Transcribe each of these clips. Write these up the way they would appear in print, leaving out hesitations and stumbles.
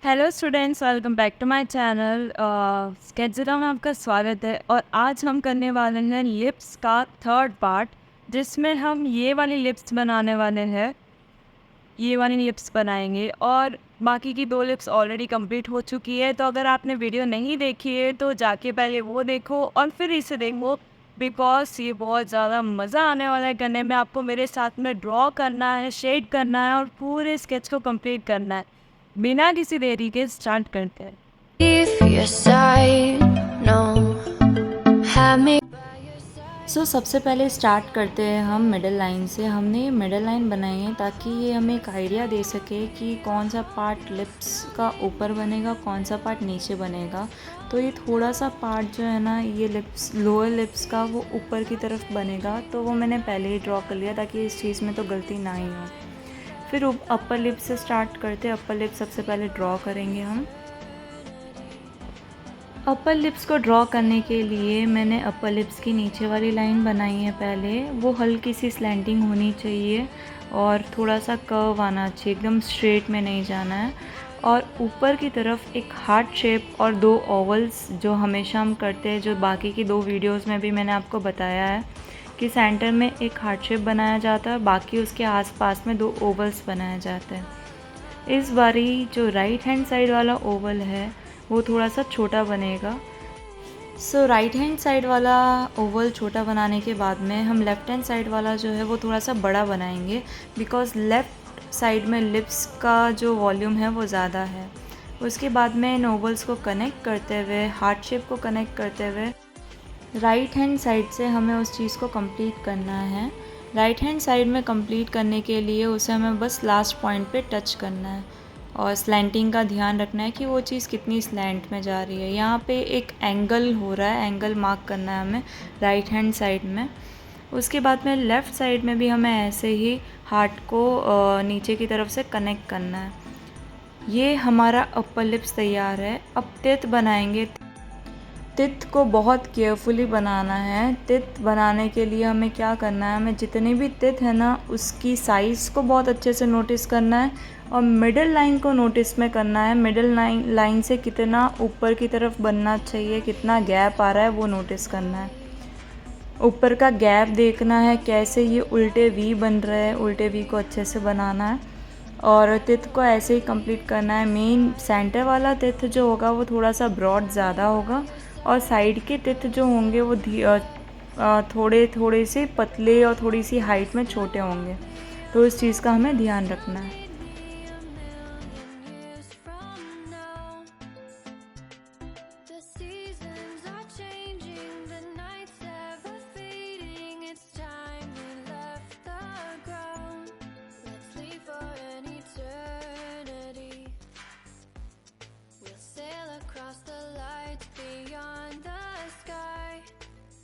Hello students, welcome back to my channel. स्केट्सरा में आपका स्वागत है। और आज हम करने वाले हैं लिप्स का थर्ड पार्ट, जिसमें हम ये वाली लिप्स बनाने वाले हैं। ये वाली लिप्स बनाएंगे और बाकी की 2 लिप्स ऑलरेडी कंप्लीट हो चुकी है। तो अगर आपने वीडियो नहीं देखी है तो जाके पहले वो देखो और फिर इसे देखो, बिकॉज ये बहुत ज़्यादा मज़ा आने वाला है करने में। आपको मेरे साथ में ड्रॉ करना है, शेड करना है और पूरे स्केच को कंप्लीट करना है। बिना किसी देरी के स्टार्ट करते हैं। If your side, no, have me. सबसे पहले स्टार्ट करते हैं हम मिडल लाइन से। हमने ये मिडल लाइन बनाई है ताकि ये हमें एक आइडिया दे सके कि कौन सा पार्ट लिप्स का ऊपर बनेगा, कौन सा पार्ट नीचे बनेगा। तो ये थोड़ा सा पार्ट जो है ना, ये लिप्स, लोअर लिप्स का, वो ऊपर की तरफ बनेगा। तो वो मैंने पहले ही ड्रॉ कर लिया ताकि इस चीज़ में तो गलती ना ही हो। फिर अपर लिप से स्टार्ट करते हैं। अपर लिप सबसे पहले ड्रॉ करेंगे हम। अपर लिप्स को ड्रॉ करने के लिए मैंने अपर लिप्स की नीचे वाली लाइन बनाई है पहले। वो हल्की सी स्लैंटिंग होनी चाहिए और थोड़ा सा कर्व आना चाहिए, एकदम स्ट्रेट में नहीं जाना है। और ऊपर की तरफ एक हार्ट शेप और 2 ओवल्स, जो हमेशा हम करते हैं, जो बाकी की 2 वीडियोस में भी मैंने आपको बताया है कि सेंटर में एक हार्ट शेप बनाया जाता है और बाकी उसके आसपास में 2 ओवल्स बनाया जाता है। इस बारी जो राइट हैंड साइड वाला ओवल है वो थोड़ा सा छोटा बनेगा। राइट हैंड साइड वाला ओवल छोटा बनाने के बाद में हम लेफ़्ट हैंड साइड वाला जो है वो थोड़ा सा बड़ा बनाएंगे, बिकॉज़ लेफ़्ट साइड में लिप्स का जो वॉल्यूम है वो ज़्यादा है। उसके बाद में इन ओवल्स को कनेक्ट करते हुए, हार्ट शेप को कनेक्ट करते हुए, राइट हैंड साइड से हमें उस चीज़ को कंप्लीट करना है। राइट हैंड साइड में कंप्लीट करने के लिए उसे हमें बस लास्ट पॉइंट पे टच करना है और स्लैंटिंग का ध्यान रखना है कि वो चीज़ कितनी स्लैंट में जा रही है। यहाँ पे एक एंगल हो रहा है, एंगल मार्क करना है हमें राइट हैंड साइड में। उसके बाद में लेफ़्ट साइड में भी हमें ऐसे ही हार्ट को नीचे की तरफ से कनेक्ट करना है। ये हमारा अपर लिप्स तैयार है। अब तित बनाएंगे। तित को बहुत केयरफुली बनाना है। तित बनाने के लिए हमें क्या करना है, हमें जितनी भी तित है ना, उसकी साइज़ को बहुत अच्छे से नोटिस करना है और मिडल लाइन को नोटिस में करना है। मिडल लाइन से कितना ऊपर की तरफ बनना चाहिए, कितना गैप आ रहा है, वो नोटिस करना है। ऊपर का गैप देखना है, कैसे ये उल्टे वी बन रहे हैं, उल्टे वी को अच्छे से बनाना है और तित को ऐसे ही कंप्लीट करना है। मेन सेंटर वाला तित जो होगा वो थोड़ा सा ब्रॉड ज़्यादा होगा और साइड के तित जो होंगे वो थोड़े थोड़े से पतले और थोड़ी सी हाइट में छोटे होंगे। तो इस चीज़ का हमें ध्यान रखना है। The seasons are changing, the nights ever fading. It's time we left the ground. Let's leave for an eternity. We'll sail across the lights beyond the sky.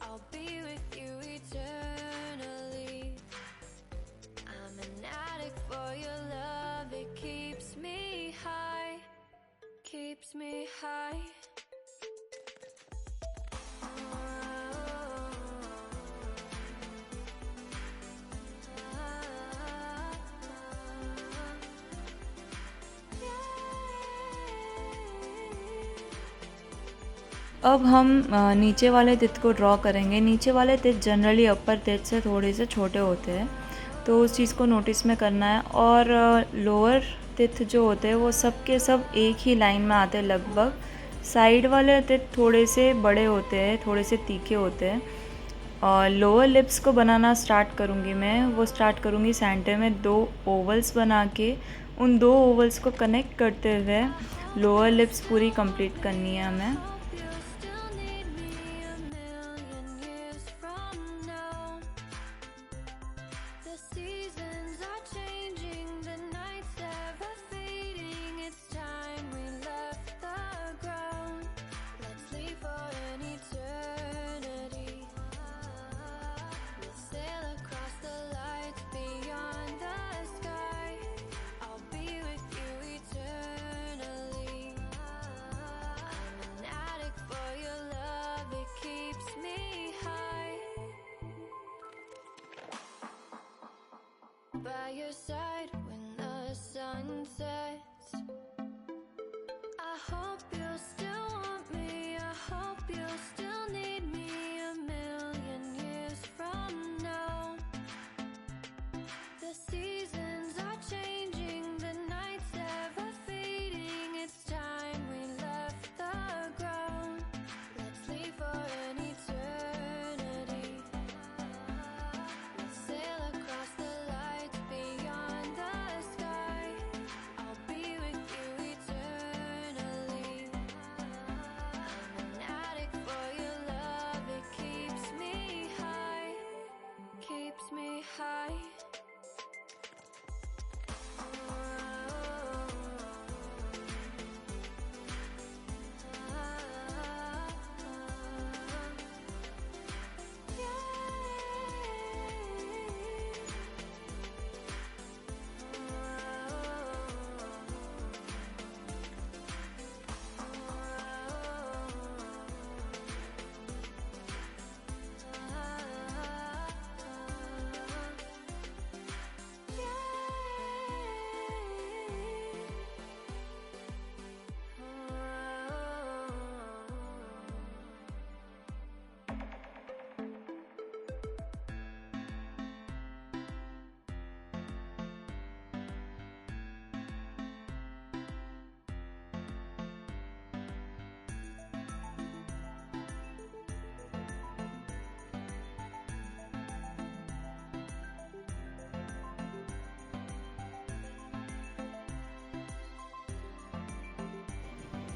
I'll be with you eternally. I'm an addict for your love. It keeps me high, keeps me high. अब हम नीचे वाले तित को draw करेंगे। नीचे वाले तित जनरली अपर तित से थोड़े से छोटे होते हैं, तो उस चीज़ को नोटिस में करना है। और लोअर तित जो होते हैं वो सब के सब एक ही लाइन में आते हैं लगभग। साइड वाले तित थोड़े से बड़े होते हैं, थोड़े से तीखे होते हैं। और लोअर लिप्स को बनाना स्टार्ट करूँगी मैं। वो स्टार्ट करूँगी सेंटर में 2 ओवल्स बना के। उन 2 ओवल्स को कनेक्ट करते हुए लोअर लिप्स पूरी कंप्लीट करनी है हमें। Hope you still need me a million years from now. The seasons are changing, the nights ever fading. It's time we left the ground. Let's leave for an eternity. We'll sail across the lights beyond the sky. I'll be with you eternally. I'm an addict for your love, it keeps me high. By your side when the sun sets.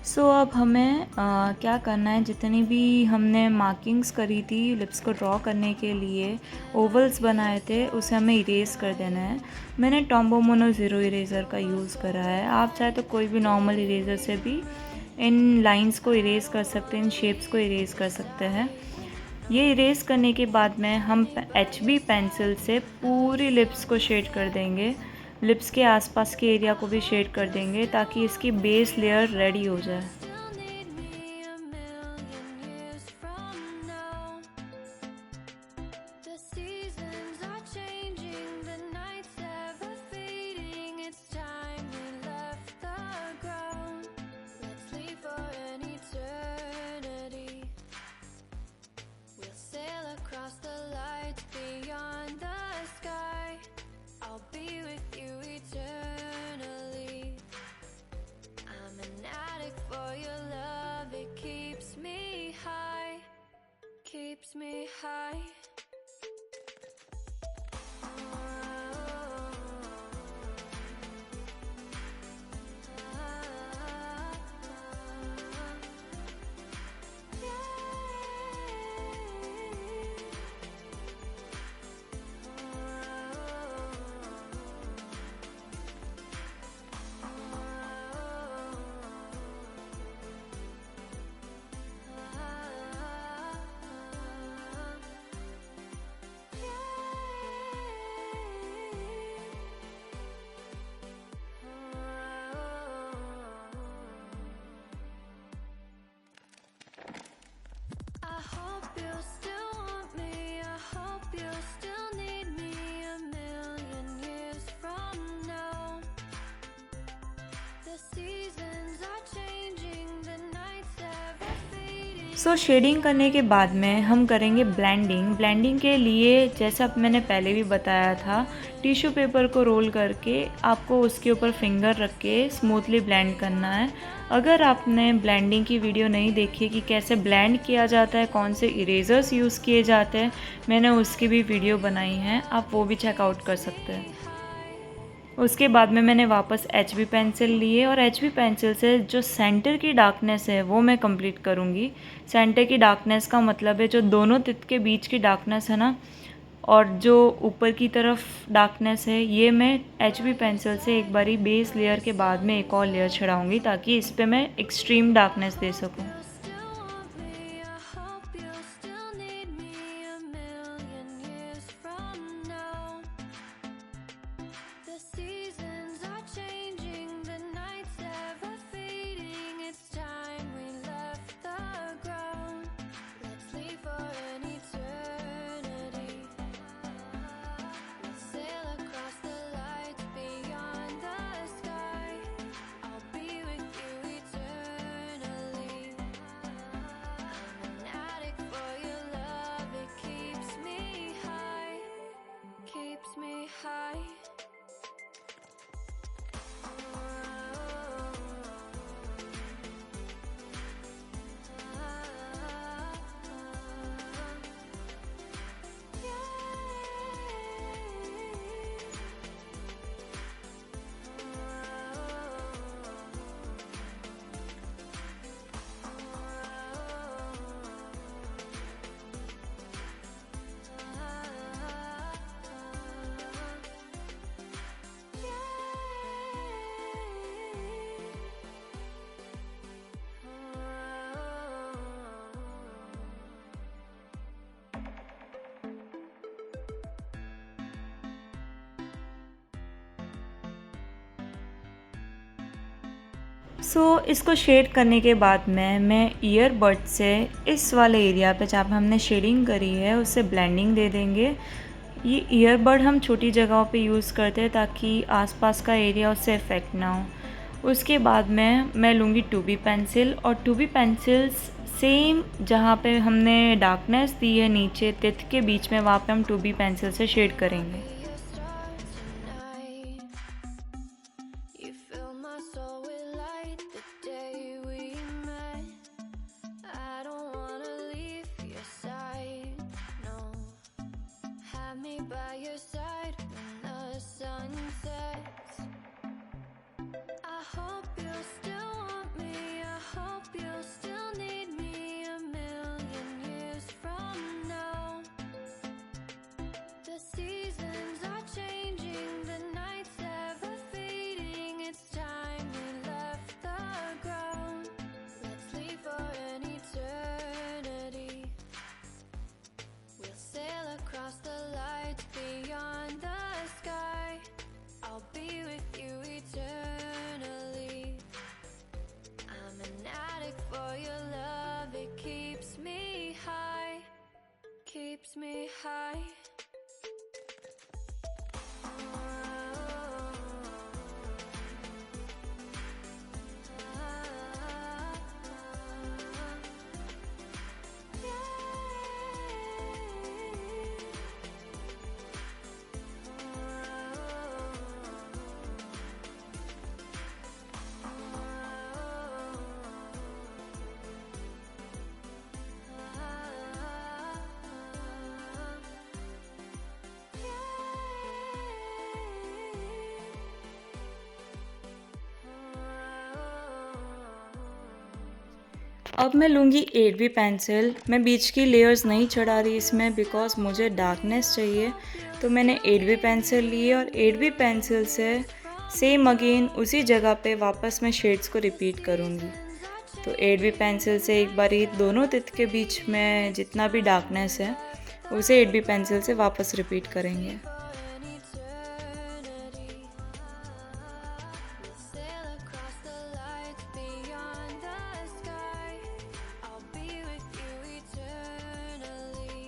सो अब हमें क्या करना है, जितनी भी हमने markings करी थी लिप्स को ड्रॉ करने के लिए, ओवल्स बनाए थे, उसे हमें इरेज कर देना है। मैंने टॉम्बो मोनो ज़ीरो इरेज़र का यूज़ करा है। आप चाहे तो कोई भी नॉर्मल इरेज़र से भी इन लाइंस को इरेज कर सकते हैं, इन शेप्स को इरेज कर सकते हैं। ये इरेज करने के बाद में हम HB पेंसिल से पूरी लिप्स को शेड कर देंगे। लिप्स के आसपास के एरिया को भी शेड कर देंगे ताकि इसकी बेस लेयर रेडी हो जाए। Still need me a million years from now. The seasons are changing, the nights ever fading. It's time we left the ground. Let's leave for an eternity. We'll sail across the lights beyond the sky. I'll be with you eternally. I'm an addict for your love, it keeps me high, keeps me high. I hope you still want me, I hope you still need me a million years from now. The seasons are changing, the nights ever fading. So shading करने के बाद में हम करेंगे blending. Blending के लिए जैसा मैंने पहले भी बताया था, टिश्यू पेपर को रोल करके आपको उसके ऊपर फिंगर रख के स्मूथली ब्लेंड करना है। अगर आपने ब्लेंडिंग की वीडियो नहीं देखी कि कैसे ब्लेंड किया जाता है, कौन से इरेज़र्स यूज़ किए जाते हैं, मैंने उसकी भी वीडियो बनाई है, आप वो भी चेकआउट कर सकते हैं। उसके बाद में मैंने वापस HB पेंसिल लिए और HB पेंसिल से जो सेंटर की डार्कनेस है वो मैं कंप्लीट करूँगी। सेंटर की डार्कनेस का मतलब है जो दोनों तित के बीच की डार्कनेस है ना, और जो ऊपर की तरफ डार्कनेस है, ये मैं HB पेंसिल से एक बारी बेस लेयर के बाद में एक और लेयर चढ़ाऊँगी ताकि इस पे मैं एक्सट्रीम डार्कनेस दे सकूँ। Still want me, I hope you still need me a million years from now. The seasons are changing, the nights ever fading. It's time we left the ground. Let's leave for an eternity. We'll sail across the lights beyond the sky. I'll be with you eternally. I'm an addict for your love, it keeps me high, keeps me high. सो इसको shade करने के बाद में मैं earbud से इस वाले area पे जहाँ पे हमने शेडिंग करी है उससे ब्लेंडिंग दे देंगे। ये ईयरबड हम छोटी जगहों पे यूज़ करते हैं ताकि आसपास का एरिया उससे इफ़ेक्ट ना हो। उसके बाद में मैं लूँगी 2B पेंसिल, और 2B पेंसिल्स सेम जहाँ पे हमने डार्कनेस दी है नीचे तित के बीच में, वहाँ पे हम 2B पेंसिल से शेड करेंगे। Be a star tonight. You fill my soul with light the day we met. I don't wanna leave your side, no. Have me by your side when the sun sets. I hope you still want me, I hope अब मैं लूँगी 8B pencil. मैं बीच की layers नहीं चढ़ा रही इसमें because मुझे डार्कनेस चाहिए। तो मैंने 8B पेंसिल ली है और 8B पेंसिल से सेम अगेन उसी जगह पे वापस मैं शेड्स को रिपीट करूँगी। तो 8B पेंसिल से एक बारी दोनों तित के बीच में जितना भी डार्कनेस है उसे 8B पेंसिल से वापस रिपीट करेंगे। Sail across the lights beyond the sky. I'll be with you eternally.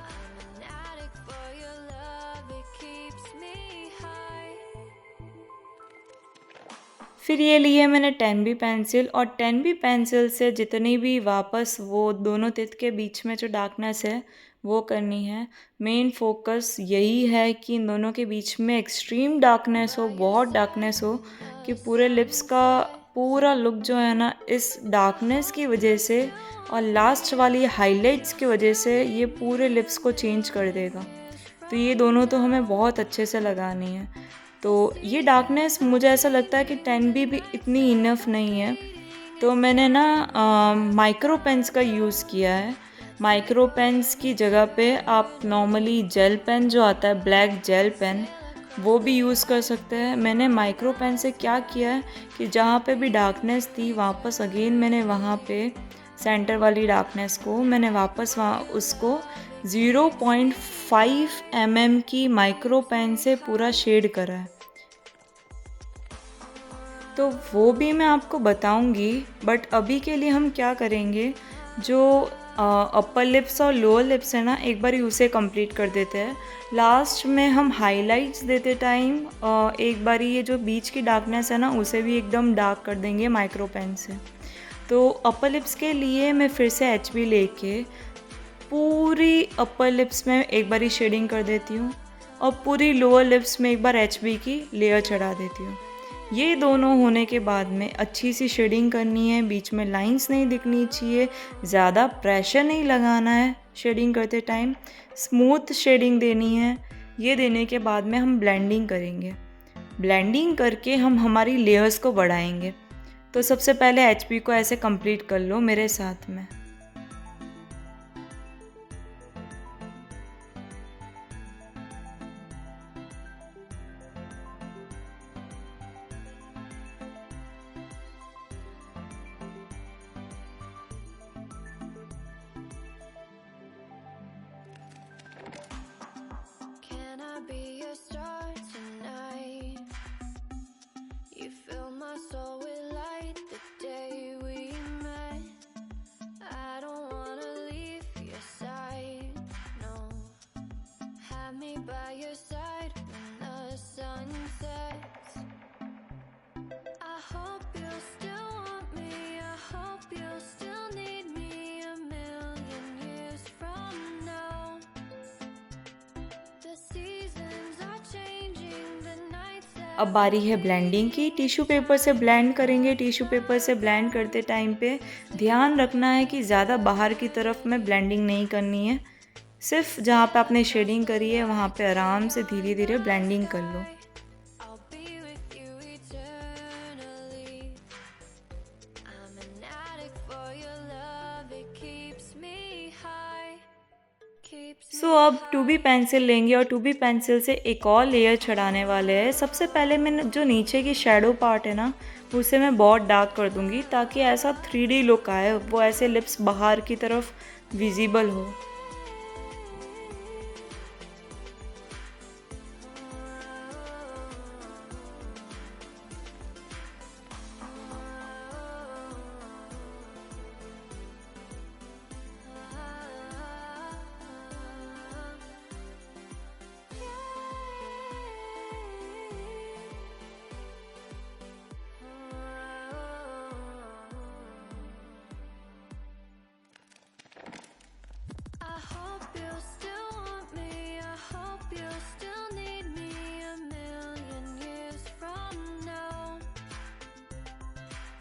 I'm an addict for your love, it keeps me high. फिर ये लिए मैंने 10B पेंसिल और 10B पेंसिल से जितनी भी वापस वो दोनों तित के बीच में जो डार्कनेस है वो करनी है। मेन फोकस यही है कि इन दोनों के बीच में एक्सट्रीम डार्कनेस हो, बहुत डार्कनेस हो कि पूरे लिप्स का पूरा लुक जो है ना इस डार्कनेस की वजह से और लास्ट वाली हाइलाइट्स की वजह से ये पूरे लिप्स को चेंज कर देगा। तो ये दोनों तो हमें बहुत अच्छे से लगानी है। तो ये डार्कनेस मुझे ऐसा लगता है कि 10B भी इतनी इनफ नहीं है। तो मैंने ना माइक्रो पेन्स का यूज़ किया है। माइक्रो पेन्स की जगह पे आप नॉर्मली जेल पेन जो आता है, ब्लैक जेल पेन, वो भी यूज़ कर सकते हैं। मैंने माइक्रो पेन से क्या किया है कि जहाँ पे भी डार्कनेस थी वापस अगेन मैंने वहाँ पे सेंटर वाली डार्कनेस को मैंने वापस वहाँ उसको 0.5 mm की माइक्रो पेन से पूरा शेड करा है। तो वो भी मैं आपको बताऊंगी, बट अभी के लिए हम क्या करेंगे, जो अपर लिप्स और लोअर लिप्स है ना, एक बार उसे कंप्लीट कर देते हैं। लास्ट में हम हाइलाइट्स देते टाइम एक बार ये जो बीच की डार्कनेस है ना उसे भी एकदम डार्क कर देंगे माइक्रो पेन से। तो अपर लिप्स के लिए मैं फिर से HB लेके पूरी अपर लिप्स में एक बारी शेडिंग कर देती हूँ और पूरी लोअर लिप्स में एक बार HB की लेयर चढ़ा देती हूँ। ये दोनों होने के बाद में अच्छी सी शेडिंग करनी है, बीच में लाइंस नहीं दिखनी चाहिए, ज़्यादा प्रेशर नहीं लगाना है शेडिंग करते टाइम, स्मूथ शेडिंग देनी है। ये देने के बाद में हम ब्लेंडिंग करेंगे। ब्लेंडिंग करके हम हमारी लेयर्स को बढ़ाएंगे। तो सबसे पहले HB को ऐसे कंप्लीट कर लो मेरे साथ में। Can I be your star tonight? You fill my soul with light the day we met. I don't wanna leave your side, no. Have me by your side when the sun sets. I hope you still want me, I hope you still need me a million years from now. The seasons are changing, the nights अब बारी है blending की। Tissue paper से blend करेंगे। Tissue paper से blend करते time पे ध्यान रखना है कि ज़्यादा बाहर की तरफ में ब्लेंडिंग नहीं करनी है, सिर्फ जहाँ पे आपने शेडिंग करी है वहाँ पे आराम से धीरे धीरे ब्लेंडिंग कर लो। I'll be with you eternally. I'm an addict for your love, it keeps me high. Keeps सो अब 2B पेंसिल लेंगे और 2B पेंसिल से एक और लेयर चढ़ाने वाले हैं। सबसे पहले मैंने जो नीचे की शैडो पार्ट है ना उसे मैं बहुत डार्क कर दूंगी ताकि ऐसा 3D लुक आए, वो ऐसे लिप्स बाहर की तरफ विजिबल हो। I hope you still want me, I hope you still need me a million years from now.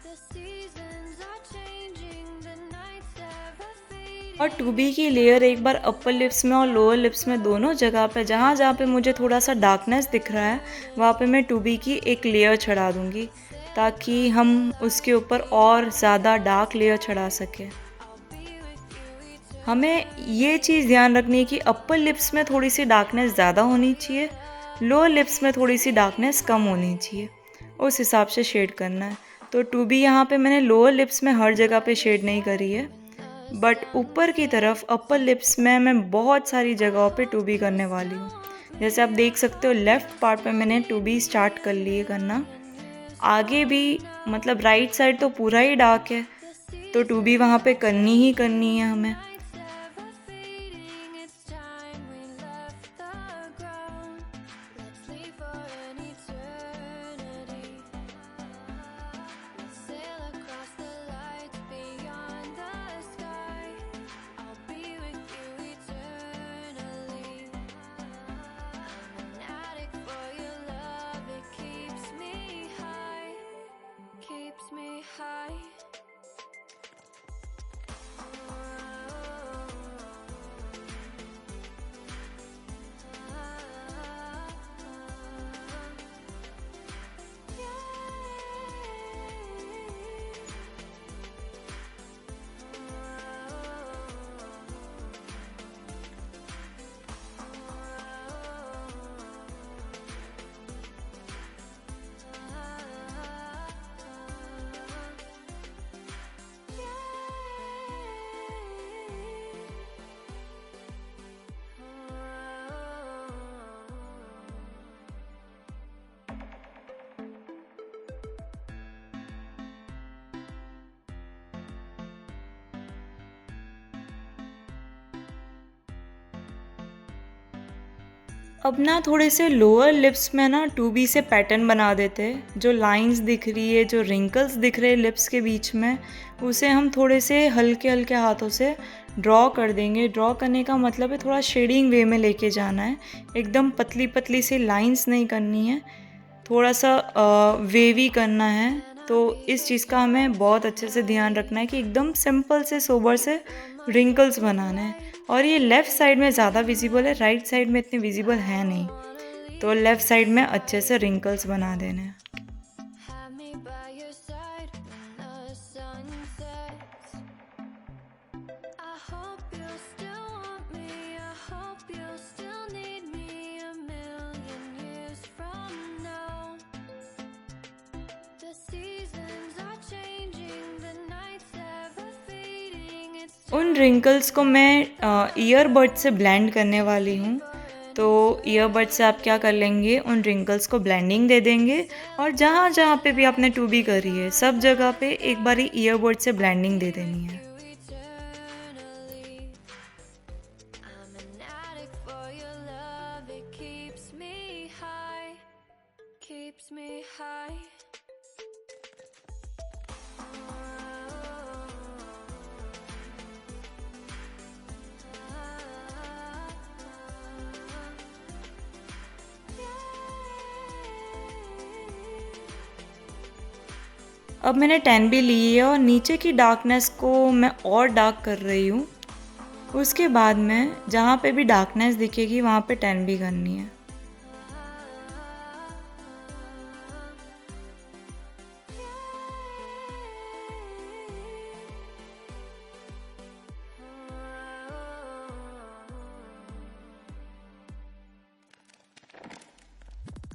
The seasons are changing, the nights ever fading. और 2B की लेयर एक बार अपर लिप्स में और lower lips में दोनों जगह पे जहाँ जहाँ पे मुझे थोड़ा सा डार्कनेस दिख रहा है वहाँ पे मैं 2B की एक लेयर चढ़ा दूँगी ताकि हम उसके ऊपर और ज़्यादा डार्क लेयर चढ़ा सकें। हमें ये चीज़ ध्यान रखनी है कि अपर लिप्स में थोड़ी सी डार्कनेस ज़्यादा होनी चाहिए, लोअर लिप्स में थोड़ी सी डार्कनेस कम होनी चाहिए, उस हिसाब से शेड करना है। तो टू बी यहाँ पे मैंने लोअर लिप्स में हर जगह पे शेड नहीं करी है, बट ऊपर की तरफ अपर लिप्स में मैं बहुत सारी जगहों पे टू बी करने वाली हूँ। जैसे आप देख सकते हो लेफ़्ट पार्ट पे मैंने टू बी स्टार्ट कर लिए करना। आगे भी मतलब राइट साइड तो पूरा ही डार्क है, तो टू बी वहाँ पे करनी ही करनी है हमें। Keeps me high. अब ना थोड़े से लोअर लिप्स में ना टू बी से पैटर्न बना देते हैं। जो लाइंस दिख रही है, जो रिंकल्स दिख रहे हैं लिप्स के बीच में, उसे हम थोड़े से हल्के हल्के हाथों से ड्रॉ कर देंगे। ड्रॉ करने का मतलब है थोड़ा शेडिंग वे में लेके जाना है, एकदम पतली पतली सी लाइंस नहीं करनी है, थोड़ा सा वेवी करना है। तो इस चीज़ का हमें बहुत अच्छे से ध्यान रखना है कि एकदम सिंपल से सोबर से रिंकल्स बनाना है। और ये लेफ़्ट साइड में ज़्यादा विजिबल है, राइट साइड में इतने विजिबल है नहीं, तो लेफ़्ट साइड में अच्छे से रिंकल्स बना देने हैं। Have me by your side when the sun sets. I hope you still want me. I hope you still need me a million years from now. The seasons are changing, the nights ever fading. It's उन wrinkles को मैं earbud से blend करने वाली हूँ। तो earbud से आप क्या कर लेंगे, उन रिंकल्स को ब्लेंडिंग दे देंगे, और जहाँ जहाँ पे भी आपने टू बी करी है सब जगह पे एक बारी ईयरबड से ब्लेंडिंग दे देनी है। eternally. I'm an addict for your love. It keeps me high. Keeps me high. अब मैंने 10 भी ली है और नीचे की डार्कनेस को मैं और डार्क कर रही हूँ। उसके बाद में जहाँ पे भी डार्कनेस दिखेगी वहाँ पे 10 भी करनी है।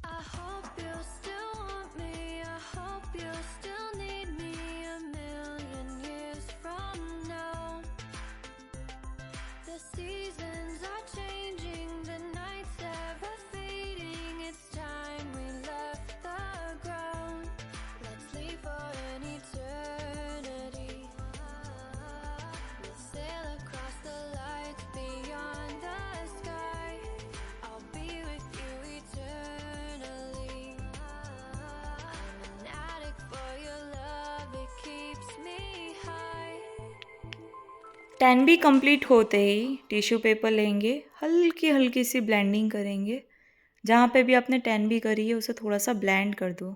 I hope you still want me. I hope you still need me a million years from now. The seasons are changing, the nights ever fading. It's time we left the ground. Let's leave for an eternity. We'll sail across the lights beyond the sky. I'll be with you eternally. I'm an addict for your love. It keeps me high. 10 भी complete होते ही tissue paper लेंगे, हल्की हल्की सी blending करेंगे। जहाँ पे भी आपने 10 भी करी है उसे थोड़ा सा ब्लेंड कर दो,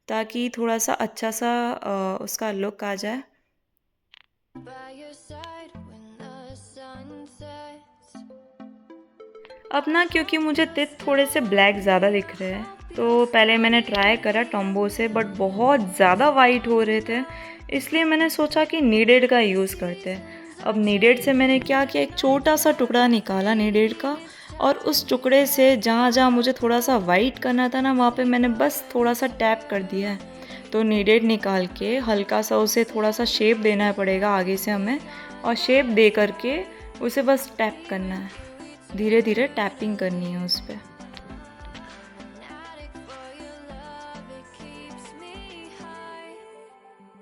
ताकि थोड़ा सा अच्छा सा उसका लुक आ जाए। By your side when the sun sets. अब ना क्योंकि मुझे तित थोड़े से ब्लैक ज़्यादा दिख रहे हैं, तो पहले मैंने ट्राई करा टॉम्बो से, बट बहुत ज़्यादा वाइट हो रहे थे, इसलिए मैंने सोचा कि नीडेड का यूज़ करते हैं। अब नीडेड से मैंने क्या किया, एक छोटा सा टुकड़ा निकाला नीडेड का, और उस टुकड़े से जहाँ जहाँ मुझे थोड़ा सा वाइट करना था ना, वहाँ पे मैंने बस थोड़ा सा टैप कर दिया है। तो नीडेड निकाल के हल्का सा उसे थोड़ा सा शेप देना पड़ेगा आगे से हमें, और शेप दे करके उसे बस टैप करना है, धीरे धीरे टैपिंग करनी है उस पर। addict for your love, it keeps me high,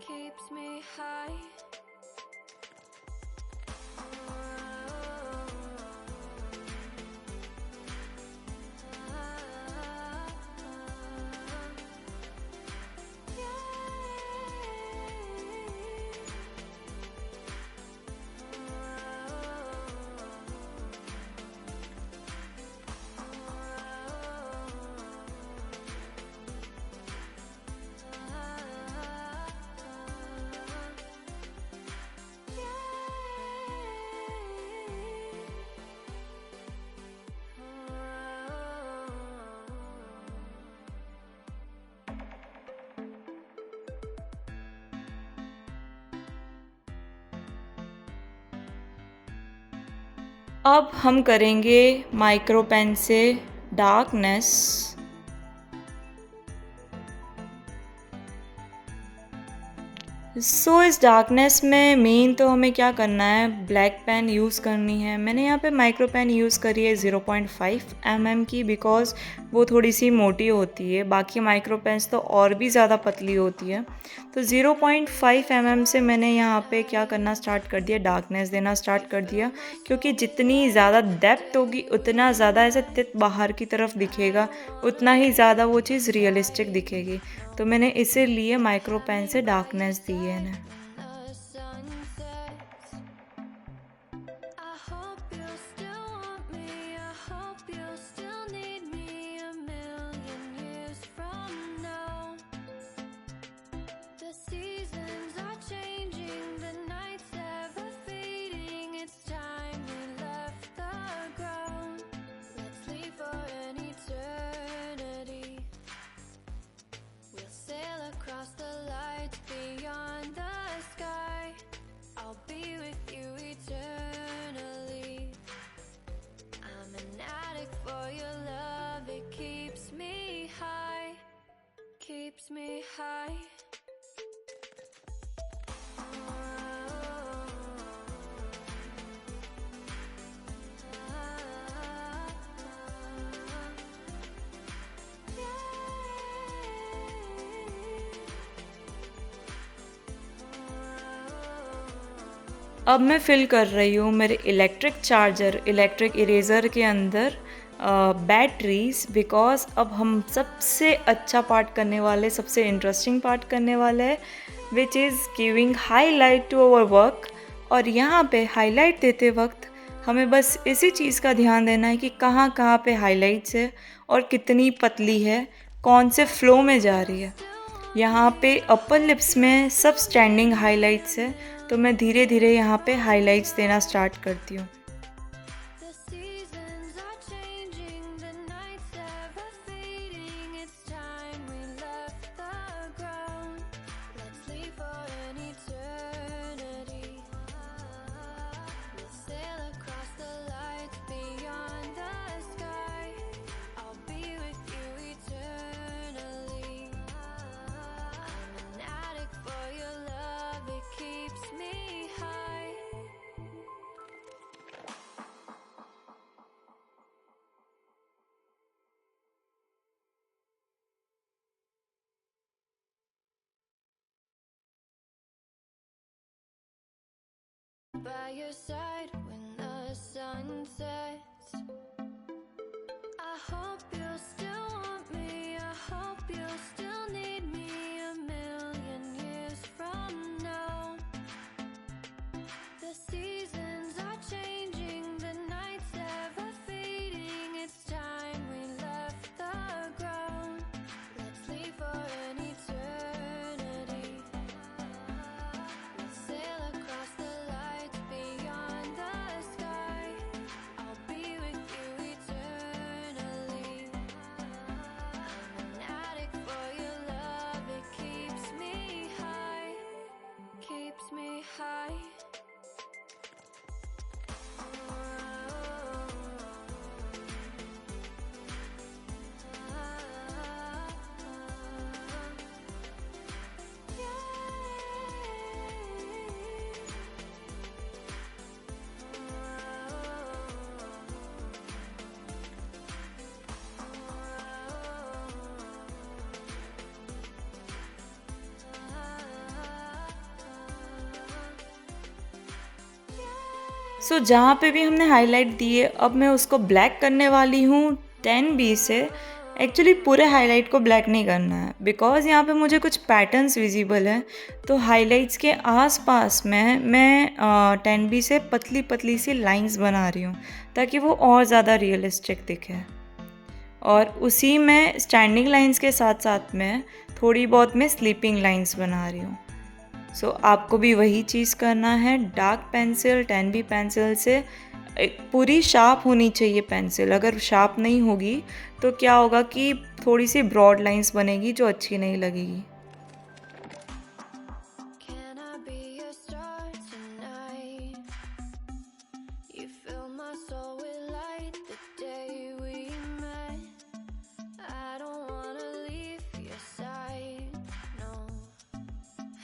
keeps me high. अब हम करेंगे माइक्रो पेन से डार्कनेस। इस डार्कनेस में मेन तो हमें क्या करना है, ब्लैक पेन यूज़ करनी है। मैंने यहाँ पे माइक्रो पेन यूज़ करी है 0.5 mm की, बिकॉज़ वो थोड़ी सी मोटी होती है, बाकी माइक्रो पेन्स तो और भी ज़्यादा पतली होती है। तो 0.5 mm से मैंने यहाँ पे क्या करना स्टार्ट कर दिया, डार्कनेस देना स्टार्ट कर दिया, क्योंकि जितनी ज़्यादा डेप्थ होगी उतना ज़्यादा ऐसे तित बाहर की तरफ दिखेगा, उतना ही ज़्यादा वो चीज़ रियलिस्टिक दिखेगी। तो मैंने इसीलिए माइक्रो पेन से डार्कनेस दी है ना। The sun sets. I hope you still want me. I hope you still need me a million years from now. The seasons are changing, the nights ever fading. It's time we left the ground. Let's leave for an eternity. We'll sail across the lights beyond the sky. I'll be with you eternally. I'm an addict for your love. It keeps me high, keeps me high. अब मैं fill कर रही हूँ मेरे electric charger, electric eraser के अंदर batteries, because अब हम सबसे अच्छा पार्ट करने वाले, सबसे इंटरेस्टिंग पार्ट करने वाले हैं, which is giving highlight to our work. और यहाँ पे हाईलाइट देते वक्त हमें बस इसी चीज़ का ध्यान देना है कि कहाँ कहाँ पे हाईलाइट्स है और कितनी पतली है, कौन से फ्लो में जा रही है। यहाँ पे अपर लिप्स में सब स्टैंडिंग हाईलाइट्स है, तो मैं धीरे धीरे यहाँ पे हाईलाइट्स देना स्टार्ट करती हूँ। The seasons are changing, the nights ever fading. It's time we left the ground. Let's leave for an eternity. We'll sail across the lights beyond the sky. I'll be with you eternally. I'm an addict for your love. It keeps me high. By your side when the sun sets. I hope you still want me. I hope you still need me a million years from now. The seasons are changing, the nights ever fading. It's time we left the ground. Let's leave for an eternity. We'll sail across the lights beyond the sky. I'll be with you eternally. सो जहाँ पे भी हमने highlight दिए, अब मैं उसको black करने वाली हूँ 10B से। एक्चुअली पूरे हाईलाइट को ब्लैक नहीं करना है, बिकॉज़ यहाँ पे मुझे कुछ पैटर्न्स विजिबल हैं, तो हाईलाइट्स के आसपास में मैं 10B से पतली पतली सी लाइंस बना रही हूँ ताकि वो और ज़्यादा रियलिस्टिक दिखे। और उसी में स्टैंडिंग लाइंस के साथ साथ में थोड़ी बहुत मैं स्लीपिंग लाइंस बना रही हूँ। सो आपको भी वही चीज़ करना है। डार्क पेंसिल 10B पेंसिल से पूरी शार्प होनी चाहिए पेंसिल। अगर शार्प नहीं होगी तो क्या होगा कि थोड़ी सी ब्रॉड लाइंस बनेगी जो अच्छी नहीं लगेगी। Can I be your star tonight? You fill my soul with light the day we met. I don't wanna leave your side, no.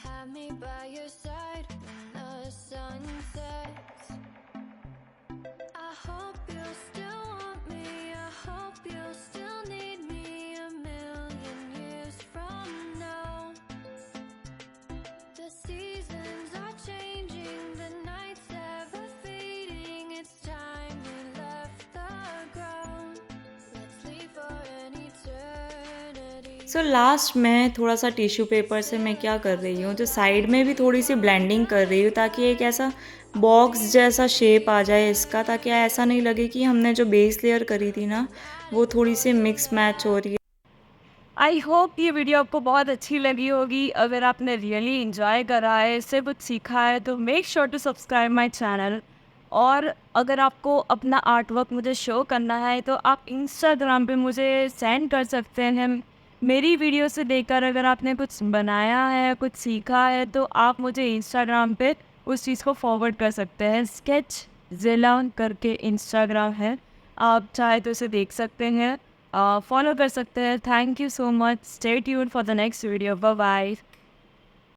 Have me by your side when the sun sets. I hope you still want me. I hope you still need me a million years from now. The seasons are changing, the nights ever fading. It's time we left the ground. Let's leave for an eternity. So last में थोड़ा सा tissue paper से मैं क्या कर रही हूँ, जो साइड में भी थोड़ी सी ब्लेंडिंग कर रही हूँ ताकि एक ऐसा बॉक्स जैसा शेप आ जाए इसका, ताकि ऐसा नहीं लगे कि हमने जो बेस लेयर करी थी ना वो थोड़ी सी मिक्स मैच हो रही है। आई होप ये वीडियो आपको बहुत अच्छी लगी होगी। अगर आपने रियली इंजॉय करा है, इससे कुछ सीखा है, तो make sure to subscribe my channel. और अगर आपको अपना आर्ट वर्क मुझे शो करना है तो आप इंस्टाग्राम पे मुझे सेंड कर सकते हैं। मेरी वीडियो से देखकर अगर आपने कुछ बनाया है, कुछ सीखा है, तो आप मुझे इंस्टाग्राम पे उस चीज़ को फॉरवर्ड कर सकते हैं। स्केच ज़िला करके इंस्टाग्राम है, आप चाहे तो इसे देख सकते हैं, फॉलो कर सकते हैं। Thank you so much. Stay tuned for the next video. Bye bye.